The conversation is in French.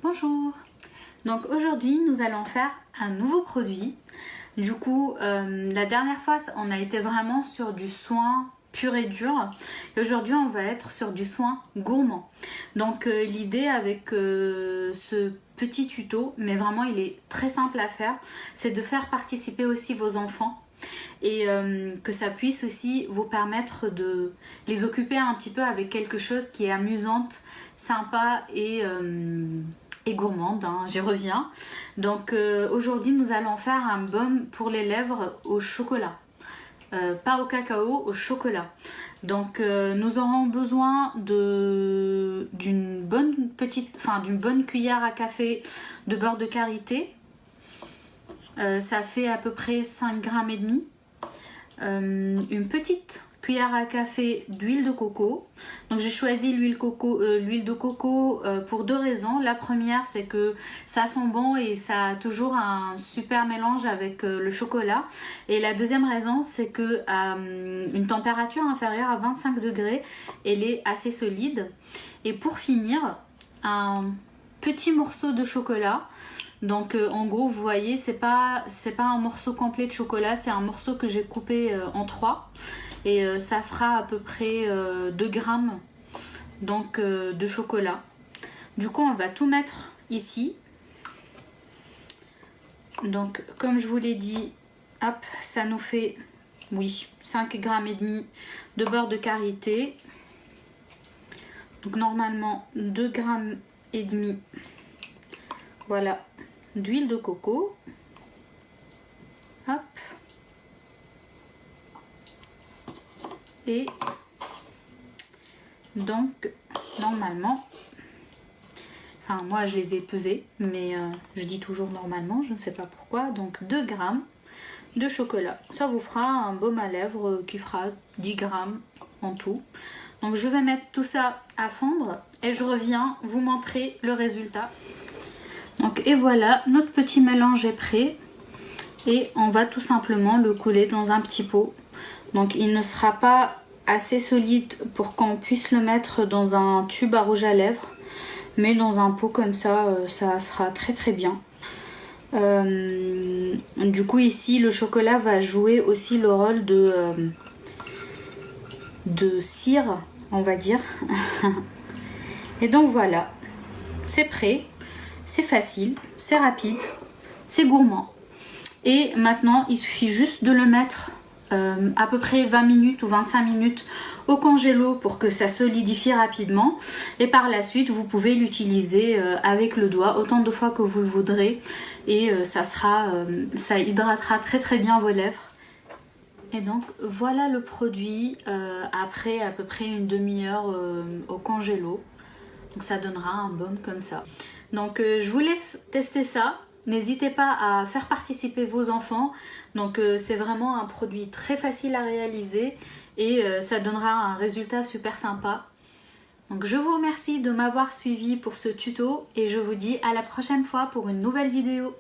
Bonjour! Donc aujourd'hui nous allons faire un nouveau produit. Du coup la dernière fois on a été vraiment sur du soin pur et dur et aujourd'hui on va être sur du soin gourmand. Donc l'idée avec ce petit tuto, mais vraiment il est très simple à faire, c'est de faire participer aussi vos enfants et que ça puisse aussi vous permettre de les occuper un petit peu avec quelque chose qui est amusante, sympa et gourmande, hein, j'y reviens. Donc aujourd'hui nous allons faire un baume pour les lèvres au chocolat. Pas au cacao, au chocolat. Donc nous aurons besoin d'une bonne cuillère à café de beurre de karité. Ça fait à peu près 5 grammes et demi. Une petite cuillère à café d'huile de coco. Donc j'ai choisi l'huile de coco pour deux raisons. La première, c'est que ça sent bon et ça a toujours un super mélange avec le chocolat. Et la deuxième raison, c'est que à une température inférieure à 25 degrés, elle est assez solide. Et pour finir, un petit morceau de chocolat. Donc en gros vous voyez c'est pas un morceau complet de chocolat, c'est un morceau que j'ai coupé en 3 et ça fera à peu près 2 grammes donc, de chocolat. Du coup on va tout mettre ici. Donc comme je vous l'ai dit, hop, ça nous fait 5 grammes et demi de beurre de karité. Donc normalement 2 grammes et demi, voilà, d'huile de coco. Hop. Et donc normalement, enfin moi je les ai pesés, mais je dis toujours normalement, je ne sais pas pourquoi. Donc 2 grammes de chocolat, ça vous fera un baume à lèvres qui fera 10 grammes en tout. Donc je vais mettre tout ça à fondre et je reviens vous montrer le résultat. Donc et voilà, notre petit mélange est prêt et on va tout simplement le couler dans un petit pot. Donc il ne sera pas assez solide pour qu'on puisse le mettre dans un tube à rouge à lèvres, mais dans un pot comme ça, ça sera très très bien. Du coup ici le chocolat va jouer aussi le rôle de cire, on va dire. Et donc voilà, c'est prêt, c'est facile, c'est rapide, c'est gourmand. Et maintenant il suffit juste de le mettre à peu près 20 minutes ou 25 minutes au congélo pour que ça solidifie rapidement, et par la suite vous pouvez l'utiliser avec le doigt autant de fois que vous le voudrez et ça hydratera très très bien vos lèvres. Et donc voilà le produit après à peu près une demi-heure au congélo. Donc ça donnera un baume comme ça. Donc je vous laisse tester ça. N'hésitez pas à faire participer vos enfants. Donc c'est vraiment un produit très facile à réaliser et ça donnera un résultat super sympa. Donc je vous remercie de m'avoir suivi pour ce tuto et je vous dis à la prochaine fois pour une nouvelle vidéo.